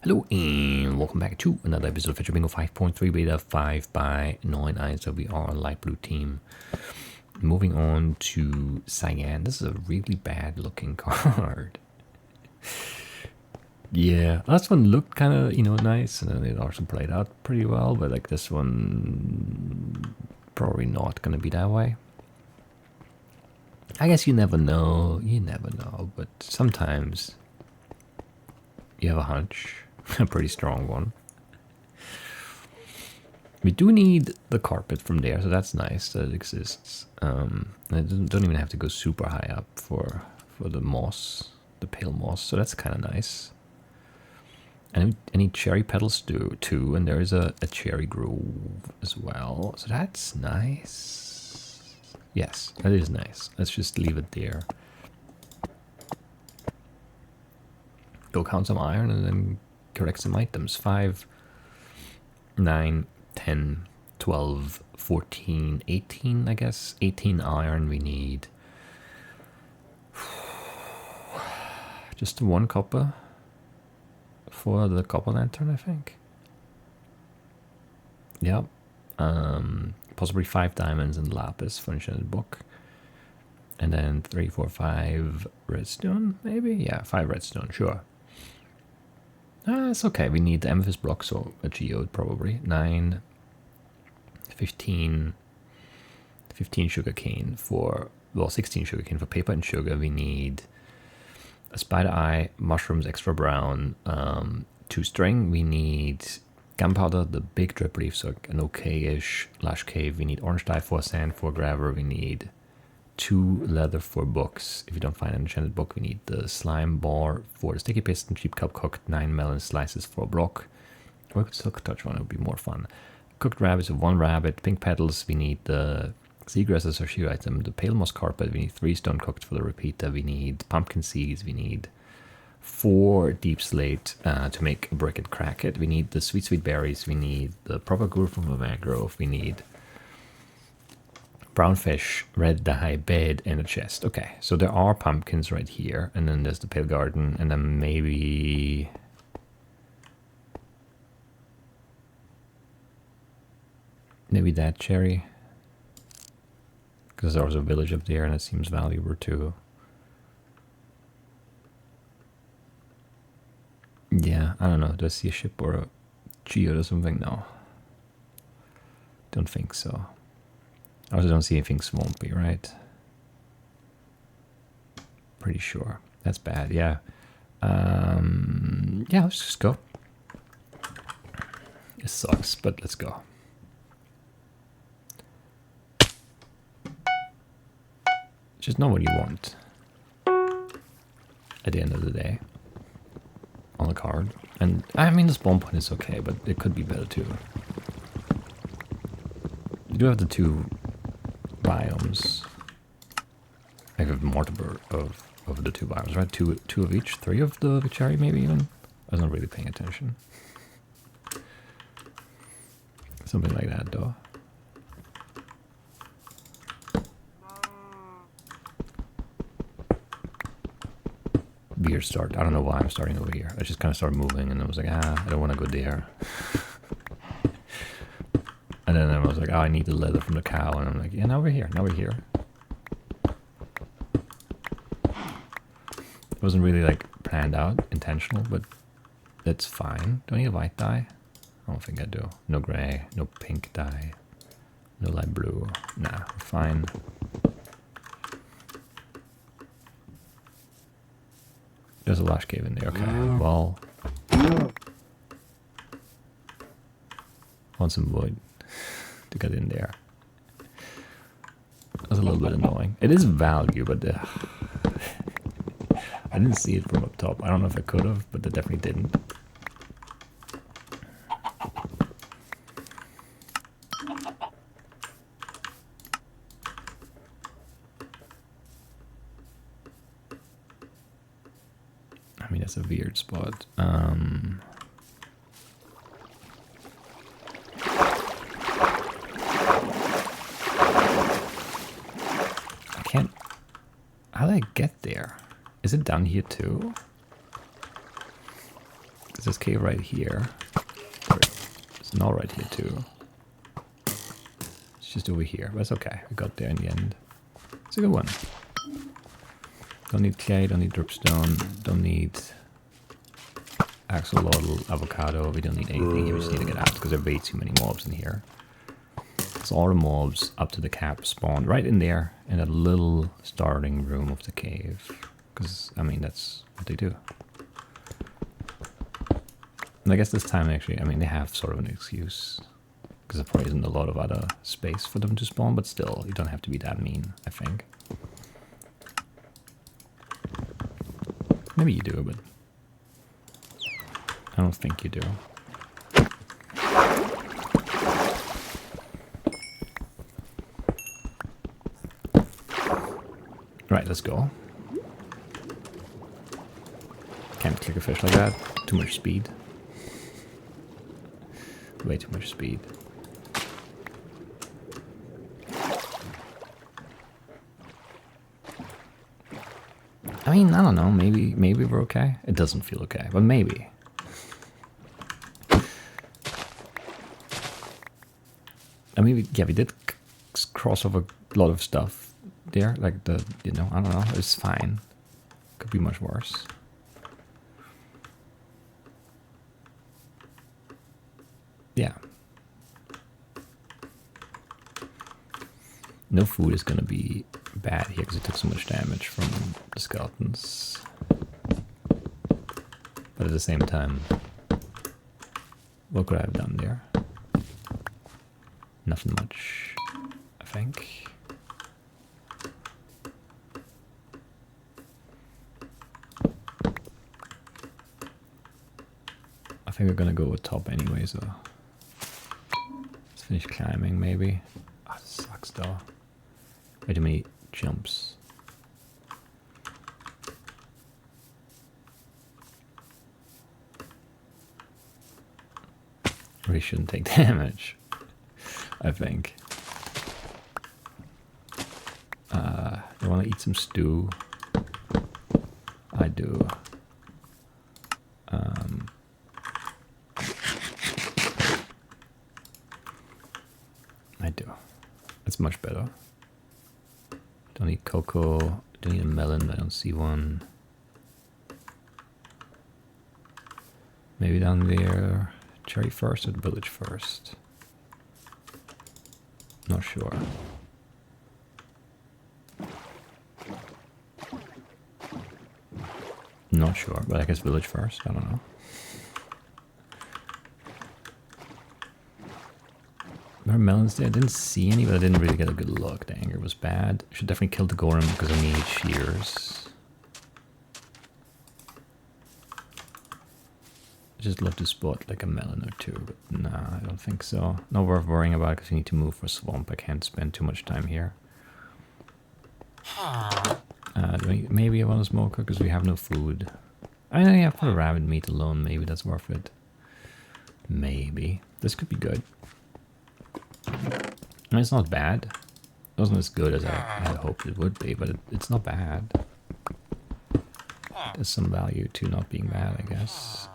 Hello and welcome back to another episode of Fetchr Bingo 5.3 Beta 5 by NeunEinser. We are a light blue team. Moving on to Cyan. This is a really bad looking card. Yeah, last one looked kind of, nice, and then it also played out pretty well, but like this one, probably not going to be that way. I guess you never know, but sometimes you have a hunch. A pretty strong one. We do need the carpet from there, so that's nice that it exists. I don't even have to go super high up for the moss, the pale moss, so that's kind of nice. And any cherry petals too, and there is a cherry grove as well, so that's nice. Yes, that is nice. Let's just leave it there. Go count some iron and then correct some items. 5, 9, 10, 12, 14, 18, I guess. 18 iron we need. Just one copper for the copper lantern, I think. Yep. Possibly 5 diamonds and lapis for enchanted book. And then 3, 4, 5 redstone, maybe? Yeah, 5 redstone, sure. It's okay. We need the amethyst block, so a geode probably. 9, 15 sugarcane for, well, 16 sugarcane for paper and sugar. We need a spider eye, mushrooms extra brown, 2 string. We need gunpowder, the big drip leaf, so an okay-ish lash cave. We need orange dye, 4 sand, 4 gravel. We need 2 leather for books. If you don't find an enchanted book, we need the slime bar for the sticky piston, cheap cup cooked, 9 melon slices for a block. Or we could still touch one, it would be more fun. Cooked rabbits with 1 rabbit, pink petals, we need the seagrasses or shear item, the pale moss carpet, we need 3 stone cooked for the repeater, we need pumpkin seeds, we need 4 deep slate to make a brick and crack it, we need the sweet berries, we need the proper glue from the mangrove, we need brown fish, red dye, bed, and a chest. Okay, so there are pumpkins right here, and then there's the pale garden, and then maybe that cherry, because there was a village up there, and it seems valuable too. Yeah, I don't know. Do I see a ship or a geode or something? No, don't think so. I also don't see anything swampy, right? Pretty sure. That's bad, yeah. Yeah, let's just go. It sucks, but let's go. Just know what you want at the end of the day on the card. And I mean, the spawn point is okay, but it could be better too. You do have the 2 biomes. I have multiple of the 2 biomes, right? Two of each, 3 of the cherry, maybe even. I was not really paying attention. Something like that, though. Weird start. I don't know why I'm starting over here. I just kind of started moving, and I was like, I don't want to go there. And then I was like, I need the leather from the cow, and I'm like, yeah, now we're here. It wasn't really like planned out, intentional, but that's fine. Do I need a white dye? I don't think I do. No gray, no pink dye, no light blue. Nah, fine. There's a lash cave in there. Okay, well, want some wood to get in there. That's a little bit annoying. It is value, but I didn't see it from up top. I don't know if I could have, but I definitely didn't. I mean, that's a weird spot. I can't... How did I get there? Is it down here too? Because there's cave right here. There's null right here too. It's just over here. That's okay. We got there in the end. It's a good one. Don't need clay, don't need dripstone, don't need axolotl, avocado. We don't need anything here. We just need to get out because there are way too many mobs in here. So all the mobs up to the cap spawn right in there in that little starting room of the cave. Because, I mean, that's what they do. And I guess this time actually, I mean, they have sort of an excuse. Because there probably isn't a lot of other space for them to spawn, but still, you don't have to be that mean, I think. Maybe you do, but I don't think you do. Right, let's go. Can't click a fish like that. Too much speed. Way too much speed. I mean, I don't know. Maybe we're okay. It doesn't feel okay, but maybe. I mean, yeah, we did cross over a lot of stuff there. Like the, you know, I don't know. It's fine. Could be much worse. Yeah. No food is gonna be bad here because it took so much damage from the skeletons. But at the same time, what could I have done there? Nothing much, I think. I think we're gonna go with top anyway, so let's finish climbing maybe. Ah, this sucks though. Way too many jumps. We shouldn't take damage, I think. I want to eat some stew. I do. I do. It's much better. Don't need cocoa. Don't need a melon. I don't see one. Maybe down there. Cherry first or the village first? Not sure. Not sure, but I guess village first. I don't know. There are melons there. I didn't see any, but I didn't really get a good look. The anger was bad. Should definitely kill the golem because I need shears. I just love to spot like a melon or two, but nah, I don't think so. Not worth worrying about because you need to move for swamp. I can't spend too much time here. Maybe I want a smoker because we have no food. I mean, yeah, for the rabbit meat alone, maybe that's worth it. Maybe. This could be good. I mean, it's not bad. It wasn't as good as I had hoped it would be, but it's not bad. There's some value to not being bad, I guess.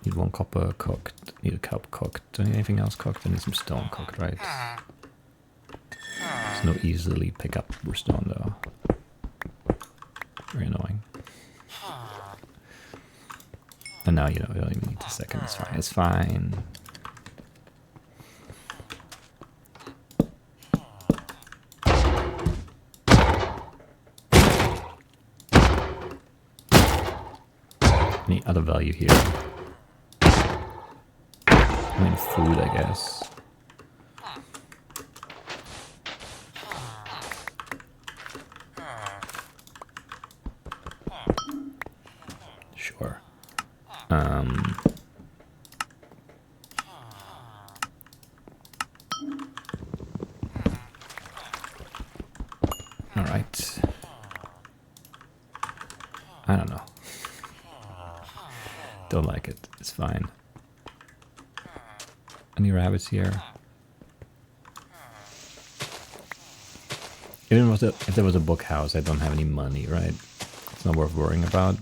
Need one copper cooked. Need a cup cooked. Don't need anything else cooked. I need some stone cooked, right? There's no easily pick up stone though. Very annoying. And now, you know, I don't even need a second. It's fine. It's fine. Any other value here? I mean, food, I guess. Sure. All right. I don't know. Don't like it. It's fine. Any rabbits here? Even if there was a book house, I don't have any money, right? It's not worth worrying about.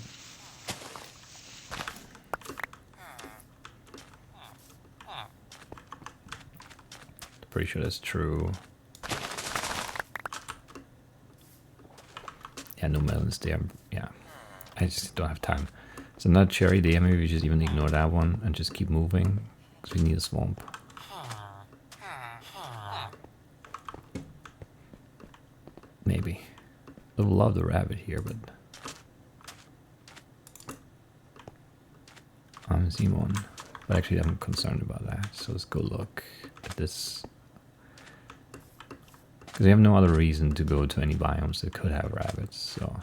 Pretty sure that's true. Yeah, no melons there. Yeah, I just don't have time. So not cherry there. Maybe we just even ignore that one and just keep moving because we need a swamp. Maybe. I would love the rabbit here, but I haven't seen one. But actually, I'm concerned about that. So let's go look at this. Because we have no other reason to go to any biomes that could have rabbits, so.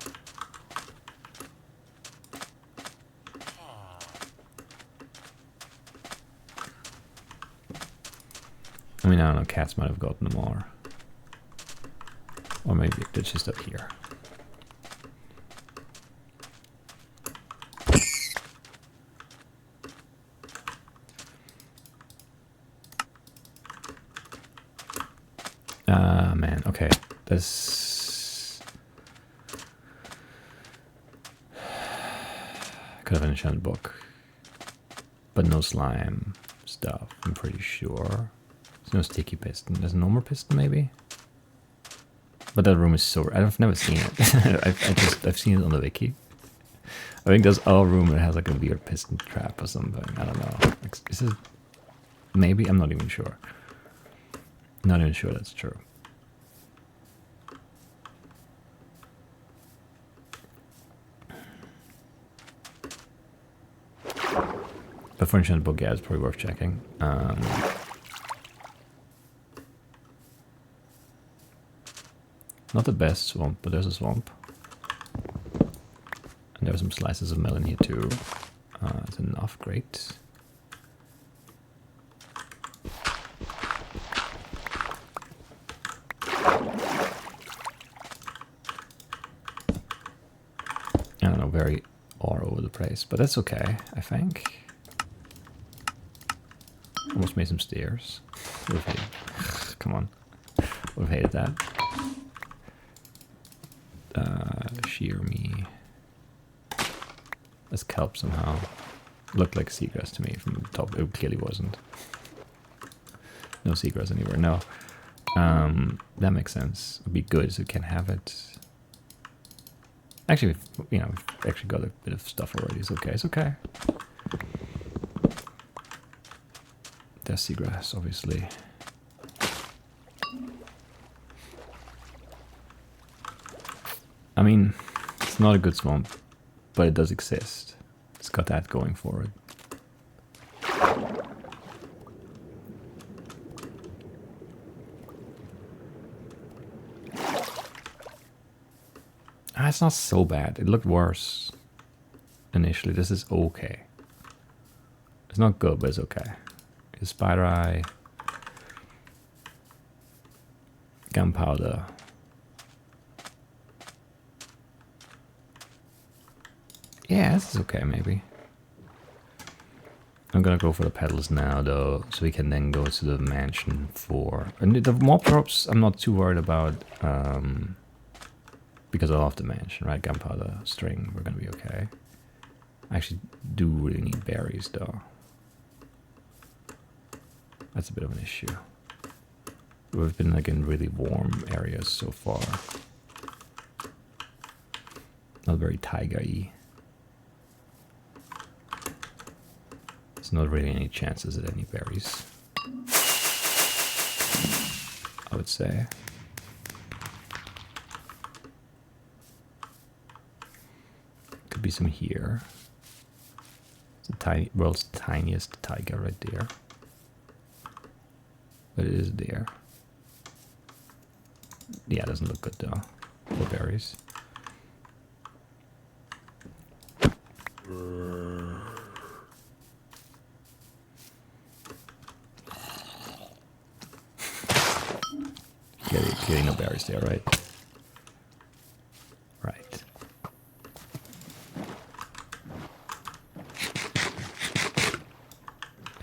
I mean, I don't know, cats might have gotten them more. Or maybe they're just up here. Man, okay. This could have an enchanted book. But no slime stuff, I'm pretty sure. There's no sticky piston. There's no more piston, maybe? But that room is so... I've never seen it. I've seen it on the wiki. I think there's a room that has like a weird piston trap or something. I don't know. Like, is it... Maybe? I'm not even sure. Not even sure that's true. But for enchanted book, yeah, it's probably worth checking. Not the best swamp, but there's a swamp. And there's some slices of melon here too. That's enough, great. I don't know, very all over the place, but that's okay, I think. Almost made some stairs. Would've hated, come on. Would've hated that. Shear me. That's kelp somehow. Looked like seagrass to me from the top. It clearly wasn't. No seagrass anywhere. No. That makes sense. It'd be good so we can have it. Actually, we've actually got a bit of stuff already. It's okay. It's okay. There's seagrass, obviously. I mean, it's not a good swamp, but it does exist. It's got that going for it. It's not so bad. It looked worse initially. This is okay. It's not good, but it's okay. It's spider eye, gunpowder. Yeah, this is okay, maybe. I'm gonna go for the petals now, though, so we can then go to the mansion for... And the mob drops, I'm not too worried about, because I love the mansion, right? Gunpowder, string, we're gonna be okay. I actually do really need berries, though. That's a bit of an issue. We've been like in really warm areas so far. Not very taiga-y. There's not really any chances at any berries, I would say. Could be some here. It's the world's tiniest taiga right there. But it is there. Yeah, it doesn't look good though. For berries. Clearly no berries there, right? Right.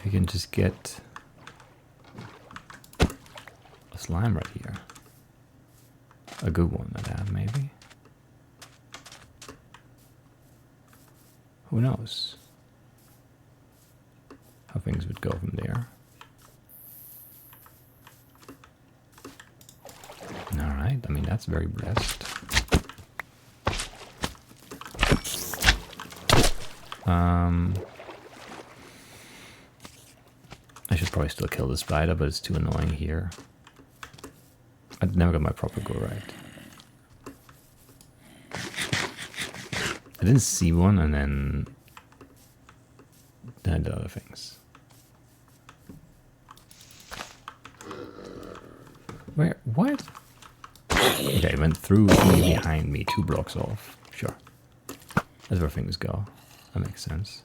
You can just get a slime right here. A good one at that, maybe. Who knows how things would go from there. right? I mean, that's very blessed. I should probably still kill the spider, but it's too annoying here. I'd never got my proper go right. I didn't see one, and then I did other things. Where? What? Okay, it went through behind me, 2 blocks off. Sure. That's where things go. That makes sense.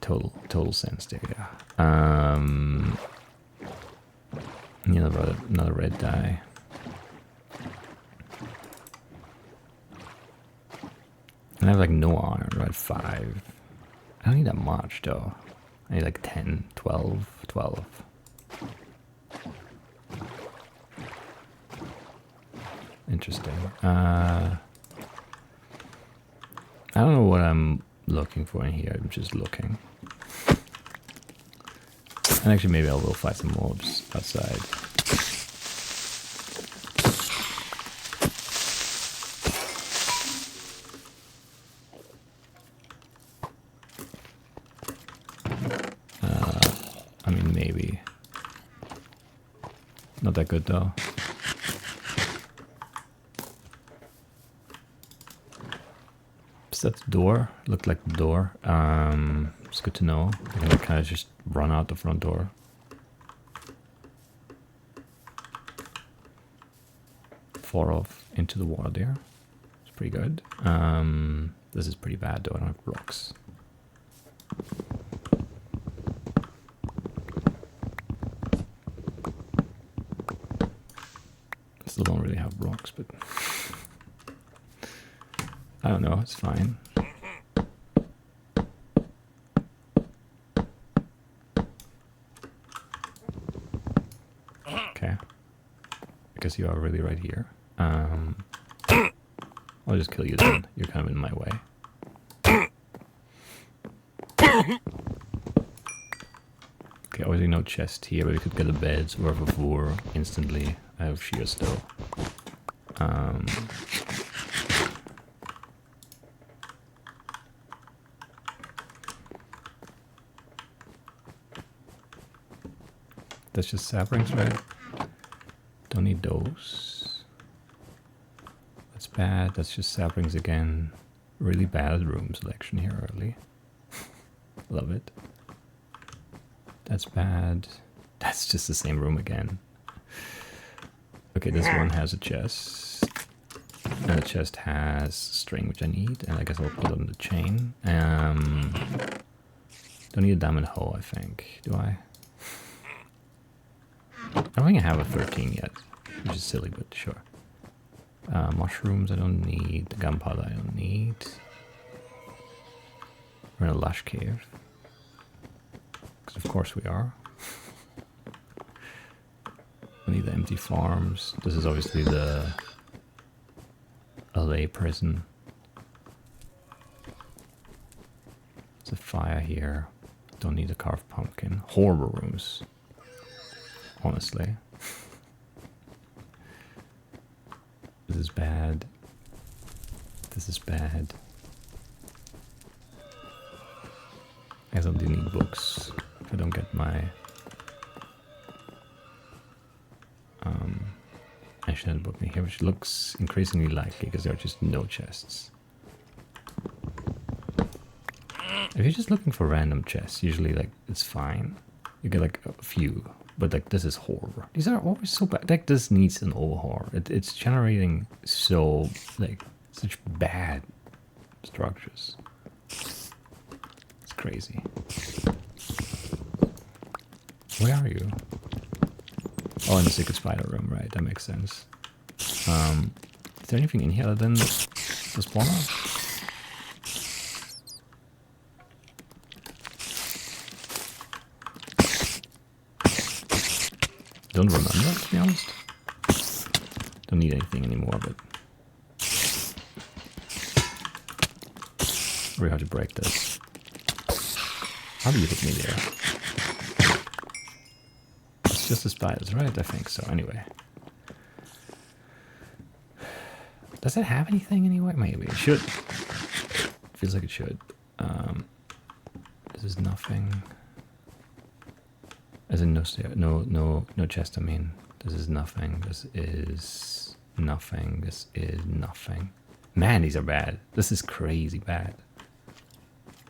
Total sense there, yeah. Another red die. And I have like no iron, right? 5. I don't need that much though. I need like 10, 12. Interesting. I don't know what I'm looking for in here. I'm just looking. And actually maybe I will fight some mobs outside. I mean, maybe. Not that good though. Is that the door? Looked like the door. It's good to know. I can kind of just run out the front door. Fall off into the water there. It's pretty good. This is pretty bad though. I don't have blocks. Still don't really have blocks, but I don't know. It's fine. Okay. Because you are really right here. I'll just kill you then. You're kind of in my way. Okay, obviously no chest here, but we could get a bed worth of 4 instantly. I have shears still. That's just saplings, right? Don't need those. That's bad. That's just saplings again. Really bad room selection here early. Love it. That's bad. That's just the same room again. Okay, this one has a chest. And the chest has string, which I need. And I guess I'll put it on the chain. Don't need a diamond hoe, I think. Do I? I don't think I have a 13 yet, which is silly, but sure. Mushrooms I don't need. Gunpowder I don't need. We're in a lush cave. Because of course we are. We need the empty farms. This is obviously the LA prison. There's a fire here. Don't need a carved pumpkin. Horrible rooms. Honestly. This is bad. This is bad. I guess I do need books if I don't get my ancient book in here, which looks increasingly likely because there are just no chests. If you're just looking for random chests, usually like it's fine. You get like a few. But like this is horror. These are always so bad. Like this needs an overhaul. It's generating so like such bad structures. It's crazy. Where are you? Oh, in the secret spider room, right? That makes sense. Is there anything in here other than the spawner? Don't remember, to be honest. Don't need anything anymore, but very hard to break this. How do you hit me there? It's just the spiders, right? I think so. Anyway. Does it have anything anyway? Maybe it should. Feels like it should. This is nothing. As in no chest. I mean, this is nothing. This is nothing. This is nothing. Man, these are bad. This is crazy bad.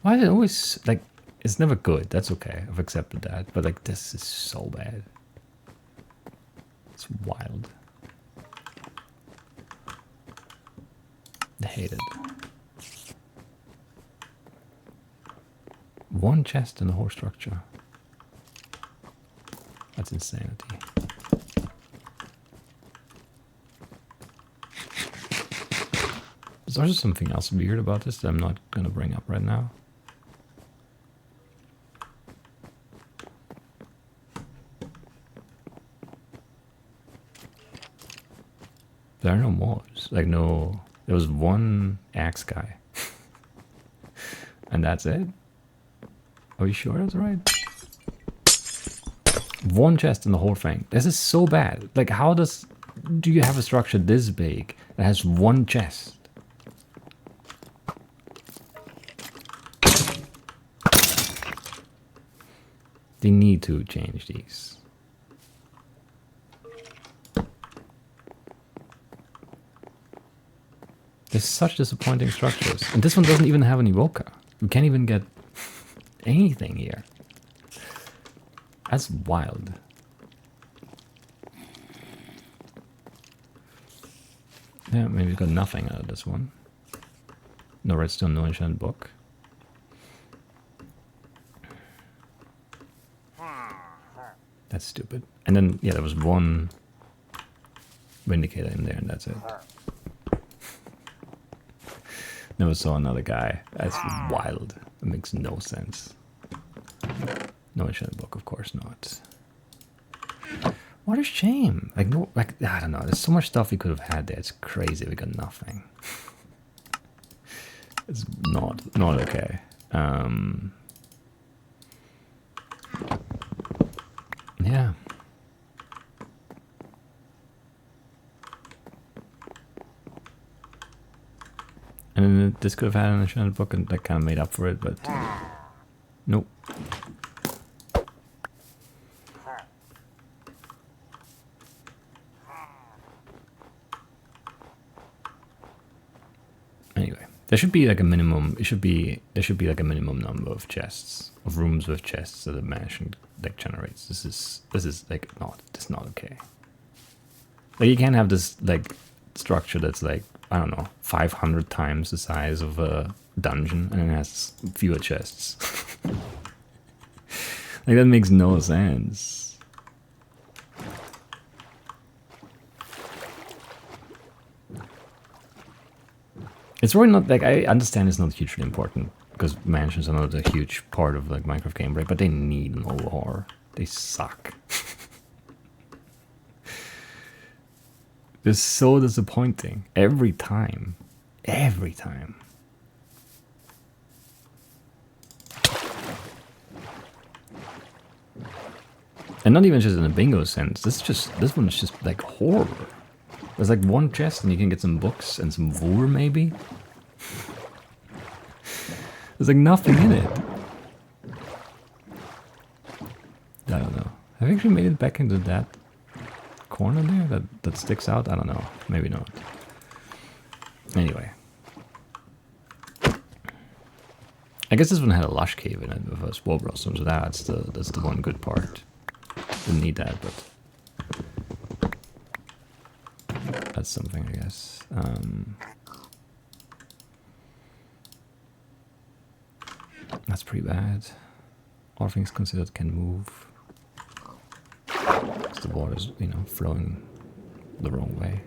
Why is it always like? It's never good. That's okay. I've accepted that. But like, this is so bad. It's wild. I hate it. One chest in the whole structure. That's insanity. There's also something else weird about this that I'm not going to bring up right now. There are no mobs. Like, no. There was one axe guy. And that's it? Are you sure that's right? One chest in the whole thing. This is so bad. Like, how do you have a structure this big that has one chest? They need to change these. There's such disappointing structures. And this one doesn't even have any Roka. We can't even get anything here. That's wild. Yeah, maybe we got nothing out of this one. No redstone, no enchanted book. That's stupid. And then, yeah, there was one Vindicator in there, and that's it. Never saw another guy. That's wild. It makes no sense. No enchanted book, of course not. What a shame. Like, no, like, I don't know. There's so much stuff we could have had there. It's crazy. We got nothing. It's not okay. Yeah. And then this could have had an enchanted book and that kind of made up for it, but nope. Anyway, there should be like a minimum. There should be like a minimum number of chests, of rooms with chests that a mansion like generates. This is like it's not okay. Like, you can't have this like structure that's like, I don't know, 500 times the size of a dungeon and it has fewer chests. Like, that makes no sense. It's really not, like, I understand it's not hugely important because mansions are not a huge part of like Minecraft gameplay, but they need an overhaul. They suck. They're so disappointing every time. Every time. And not even just in a bingo sense. This one's just like horror. There's like one chest and you can get some books and some wool maybe. There's like nothing in it. I don't know. Have I actually made it back into that corner there that sticks out? I don't know. Maybe not. Anyway. I guess this one had a lush cave in it with a swole blossom, so that's the one good part. Didn't need that, but that's something, I guess. That's pretty bad. All things considered, can move. The water's, flowing the wrong way,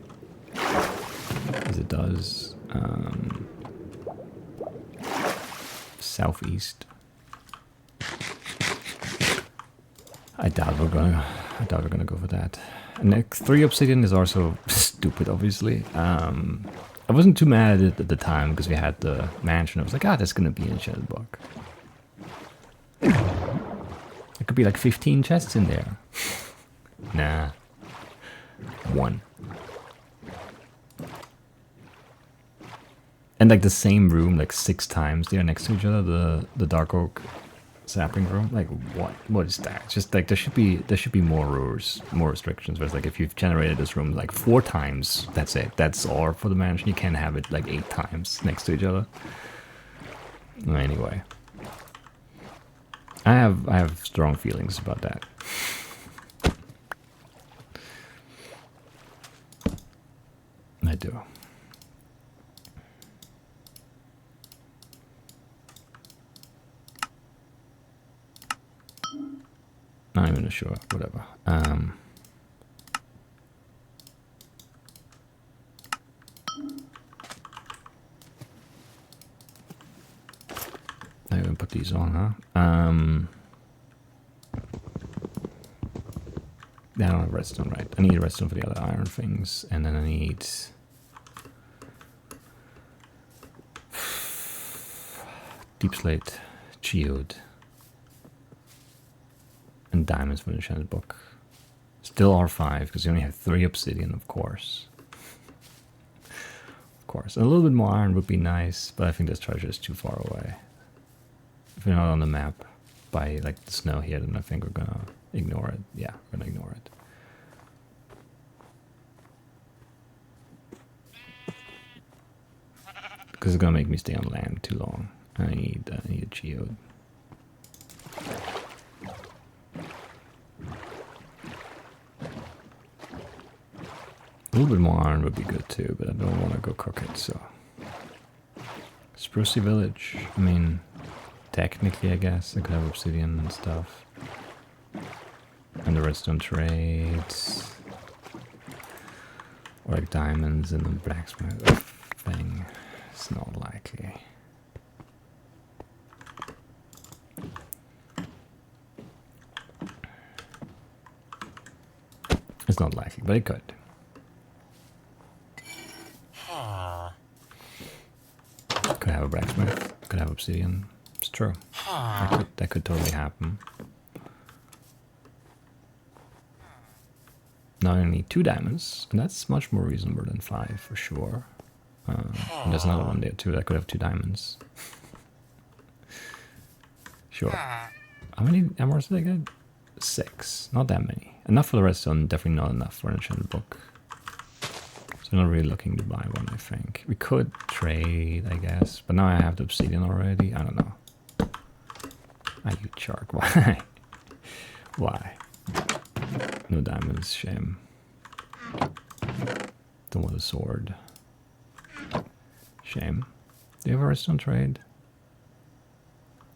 as it does. Southeast. I doubt we're gonna go for that. And 3 obsidian is also stupid, obviously. I wasn't too mad at it at the time because we had the mansion. I was like, there's gonna be an enchanted book. There could be like 15 chests in there. Nah. 1. And like the same room, like 6 times they are next to each other, the dark oak sapling room. Like what is that? Just like there should be more rules, more restrictions. Whereas like if you've generated this room like 4 times, that's it. That's all for the mansion. You can't have it like 8 times next to each other. Anyway. I have strong feelings about that. I do. Not even sure. Whatever. I haven't put these on, huh? Yeah, I don't have redstone, right? I need redstone for the other iron things, and then I need deep slate, geode, and diamonds for the enchanted book. Still R5 because you only have 3 obsidian, of course. Of course, and a little bit more iron would be nice, but I think this treasure is too far away. If you're not on the map by like the snow here, then I think we're gonna ignore it. Yeah, we're gonna ignore it. Because it's gonna make me stay on land too long. I need a geode. A little bit more iron would be good too, but I don't want to go cook it, so. Sprucey Village. I mean, technically, I guess I could have obsidian and stuff. And the redstone trades. Or like diamonds and the blacksmith thing. It's not likely. It's not likely, but it could. Could have a blacksmith, could have obsidian. It's true. That could totally happen. Now I need 2 diamonds, and that's much more reasonable than 5 for sure. And there's another one there too that could have 2 diamonds. Sure. How many emeralds did I get? 6. Not that many. Enough for the redstone, definitely not enough for an enchanted book. So I'm not really looking to buy one, I think. We could trade, I guess. But now I have the obsidian already. I don't know. Ah, you shark. Why? Why? No diamonds. Shame. Don't want a sword. Shame. Do you have a redstone trade?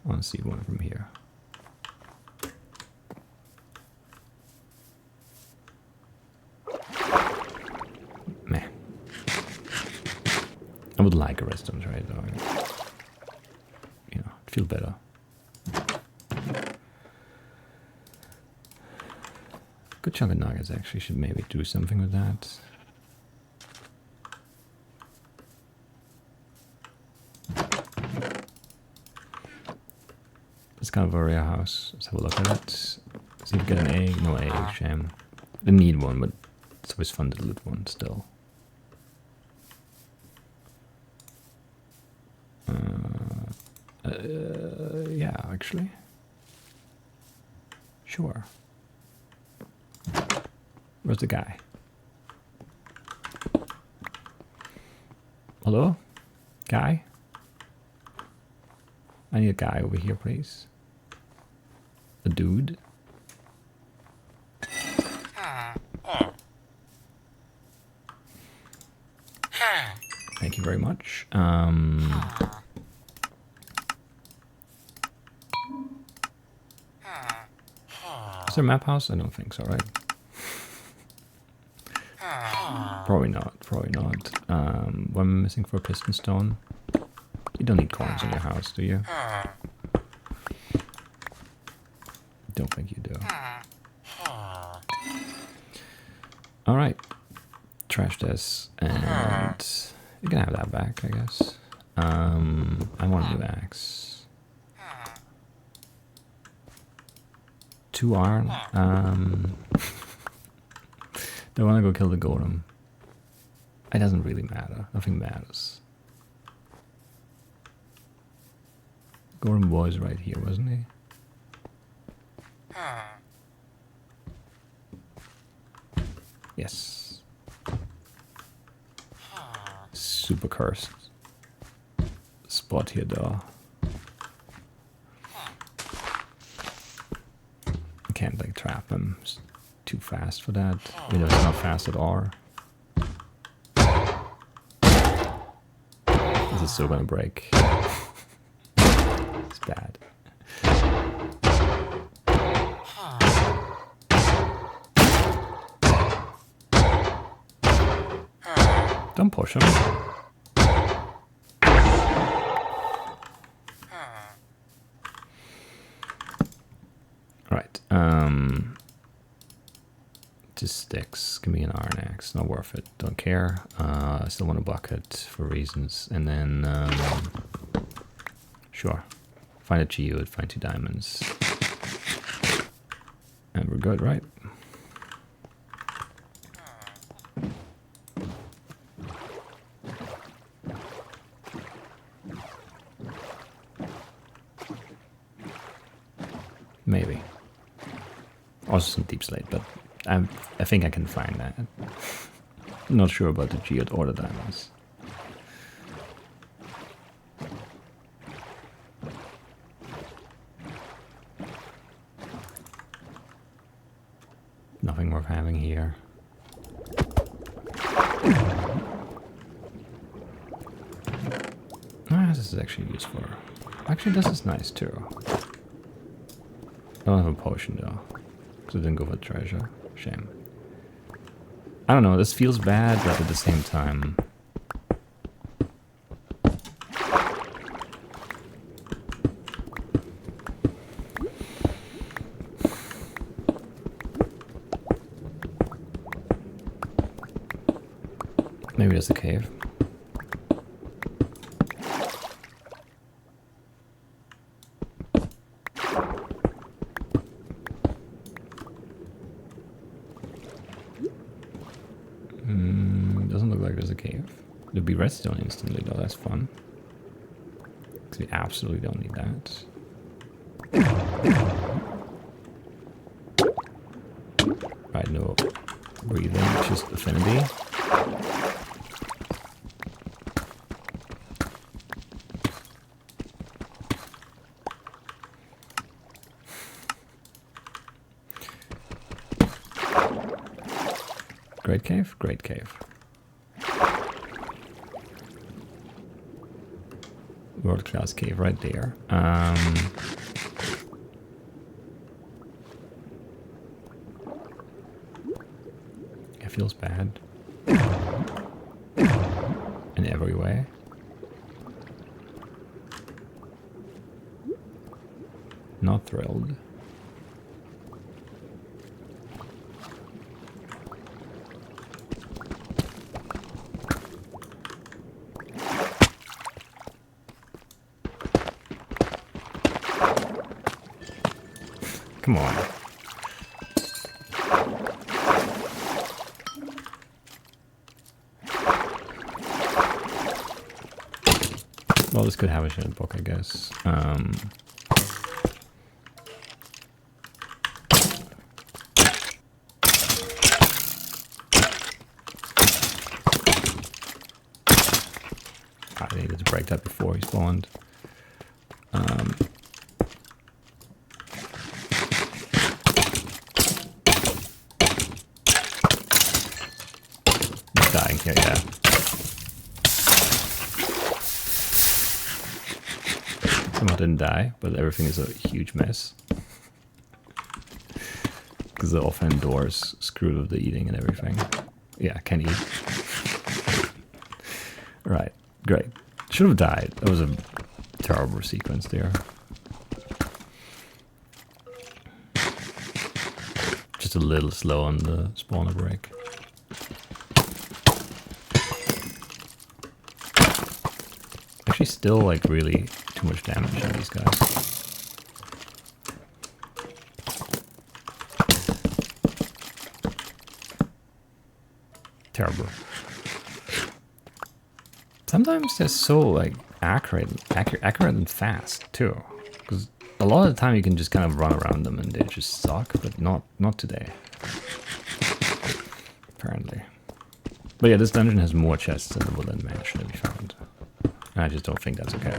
I want to see one from here. Meh. I would like a redstone trade though. You know, it'd feel better. Good chunk of nuggets actually. Should maybe do something with that. It's kind of a rare house. Let's have a look at it. See if we get an egg. No egg, shame. Didn't need one, but it's always fun to loot one still. Yeah, actually. Sure. Where's the guy? Hello? Guy? I need a guy over here, please. A dude? Thank you very much. Is there a map house? I don't think so, right? Probably not, probably not. What am I missing for a piston stone? You don't need coins in your house, do you? Don't think you do. Alright. Trash this, and you can have that back, I guess. I want a new axe. 2 iron. Do I want to go kill the golem? It doesn't really matter. Nothing matters. Golem was right here, wasn't he? Yes. Super cursed spot here, though. I can't like trap him. It's too fast for that. You know, it's not fast at all. This is still gonna break. It's bad. Don't push him. Right. Just sticks. Give me an iron axe. Not worth it. Don't care. I still want a bucket for reasons. And then, sure. Find a geode, find 2 diamonds. And we're good, right? Maybe. Also some deep slate, but I think I can find that. Not sure about the geode or the diamonds. Nothing worth having here. This is actually useful. Actually, this is nice too. I don't have a potion though, because I didn't go for treasure. Shame. I don't know, this feels bad, but at the same time... Maybe there's a cave. Doesn't look like there's a cave. There'll be redstone instantly though, that's fun. Because we absolutely don't need that. Right, no breathing, just affinity. Great cave? Great cave. World class cave right there. It feels bad. In every way. Not thrilled. Come on. Well, this could have a shit book, I guess. I needed to break that before he spawned. Dying here, yeah. Somehow didn't die, but everything is a huge mess. Because the offhand doors screwed with the eating and everything. Yeah, I can't eat. Right, great. Should have died. That was a terrible sequence there. Just a little slow on the spawner break. Actually still like really too much damage on these guys. terrible. Sometimes they're so like accurate and fast too. Because a lot of the time you can just kind of run around them and they just suck, but not today. Apparently. But yeah, this dungeon has more chests than the Woodland Mansion that we found. And I just don't think that's okay.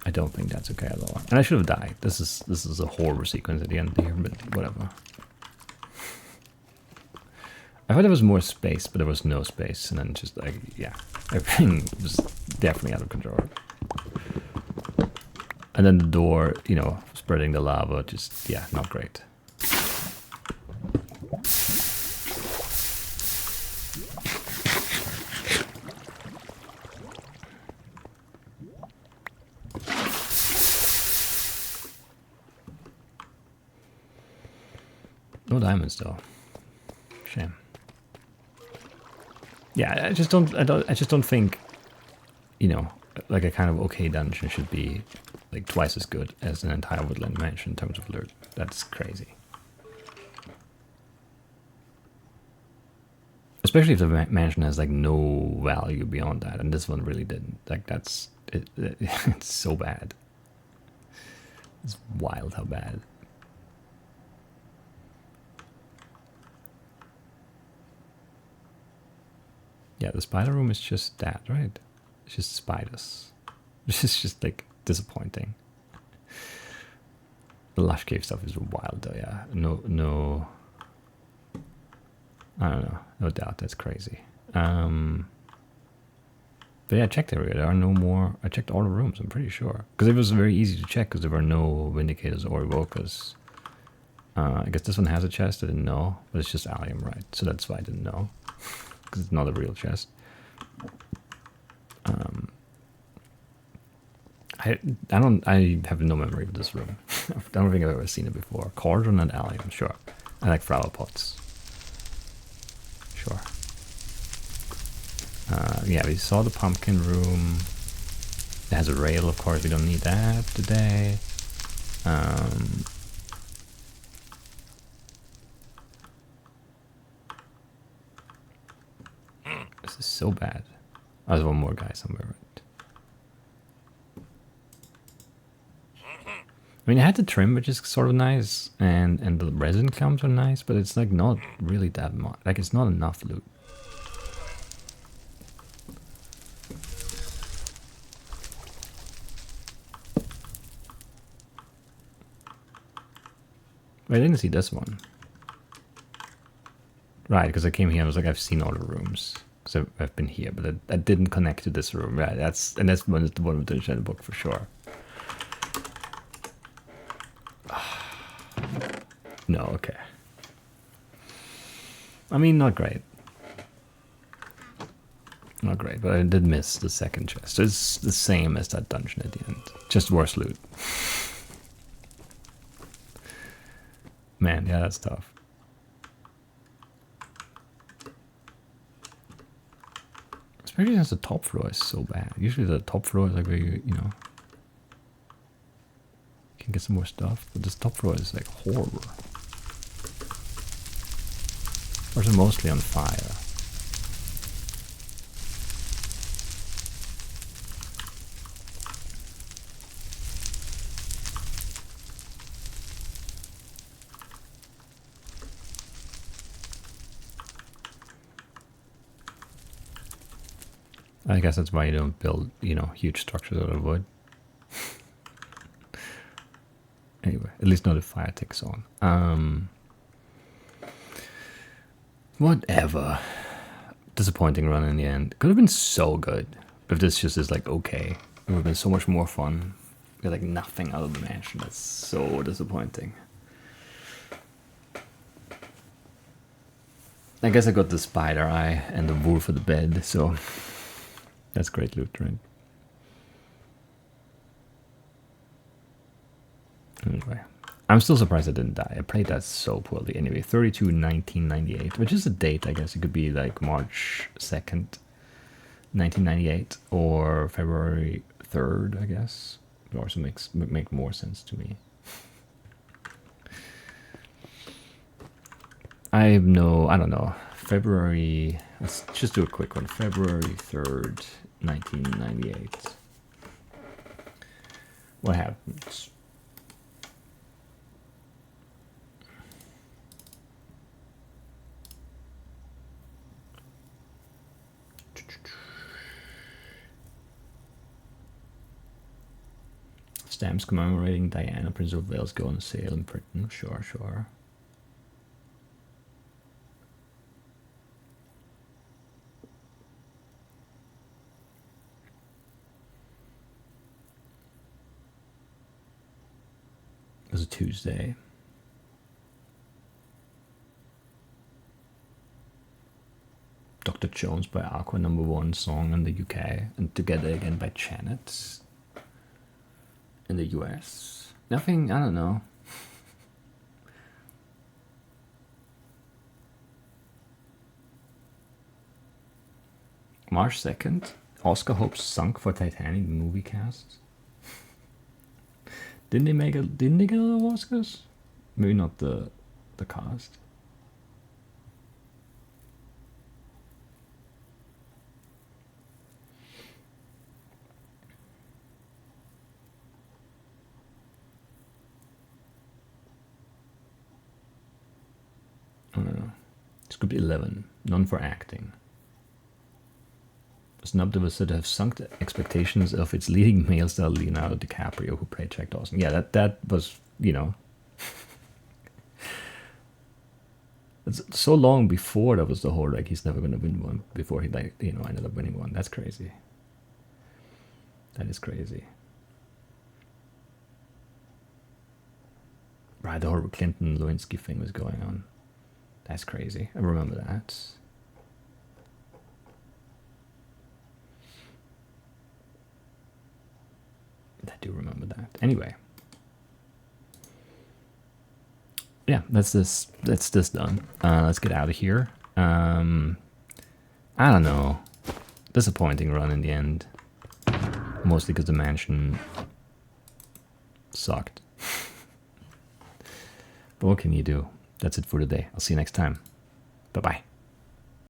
I don't think that's okay at all. And I should have died. This is a horror sequence at the end here, but whatever. I thought there was more space, but there was no space, and then just like, yeah, everything was definitely out of control. And then the door, you know, spreading the lava, just, yeah, not great. No diamonds though. Shame. Yeah, I just don't think, you know, like a kind of okay dungeon should be like twice as good as an entire Woodland Mansion in terms of loot. That's crazy. Especially if the mansion has like no value beyond that, and this one really didn't. Like that's it, it's so bad. It's wild how bad. Yeah, the spider room is just that, right? It's just spiders. This is just like disappointing. The lush cave stuff is wild though, yeah. No, I don't know. No doubt, that's crazy. But yeah, I checked everywhere. There are no more. I checked all the rooms, I'm pretty sure. Because it was very easy to check because there were no Vindicators or Evokers. I guess this one has a chest, I didn't know. But it's just allium, right? So that's why I didn't know. Because it's not a real chest. I have no memory of this room. I don't think I've ever seen it before. Cauldron and allium, sure. I like flower pots. Sure. Yeah, we saw the pumpkin room. It has a rail, of course. We don't need that today. This is so bad. Oh, there's one more guy somewhere, right? I mean, it had the trim, which is sort of nice, and the resin clumps are nice, but it's like not really that much. Like, it's not enough loot. Wait, I didn't see this one. Right, because I came here, I was like, I've seen all the rooms. Because I've been here, but I didn't connect to this room. Right, that's one of the Shadow book for sure. No, okay. I mean, not great. Not great, but I did miss the second chest. It's the same as that dungeon at the end. Just worse loot. Man, yeah, that's tough. Especially since the top floor is so bad. Usually the top floor is like where you know, can get some more stuff, but this top floor is like horrible. Or is it mostly on fire? I guess that's why you don't build, you know, huge structures out of wood. Anyway, at least not if fire ticks on. Whatever. Disappointing run in the end. Could have been so good if this just is like okay. It would have been so much more fun. Get like nothing out of the mansion. That's so disappointing. I guess I got the spider eye and the wool for the bed, so that's great loot, right? Anyway, I'm still surprised I didn't die. I played that so poorly. Anyway, 32/19/98, which is a date, I guess. It could be like March 2nd, 1998, or February 3rd, I guess. It also make more sense to me. I don't know. February, let's just do a quick one. February 3rd, 1998. What happens? Stamps commemorating Diana, Prince of Wales, go on sale in Britain. Sure, sure. It was a Tuesday. Dr. Jones by Aqua, #1 song in the UK, and Together Again by Janet in the US. Nothing, I don't know. March 2nd, Oscar hopes sunk for Titanic movie cast. Didn't they get a lot of Oscars? Maybe not the cast. I don't know. Script 11, none for acting. Snubbed was said to have sunk the expectations of its leading male star Leonardo DiCaprio, who played Jack Dawson. Yeah, that was, you know, it's so long before that was the whole like he's never gonna win one before he like ended up winning one. That's crazy. That is crazy. Right, the whole Clinton Lewinsky thing was going on. That's crazy. I remember that. I do remember that. Anyway. Yeah, that's this done. Let's get out of here. I don't know. Disappointing run in the end. Mostly because the mansion sucked. But what can you do? That's it for today. I'll see you next time. Bye-bye.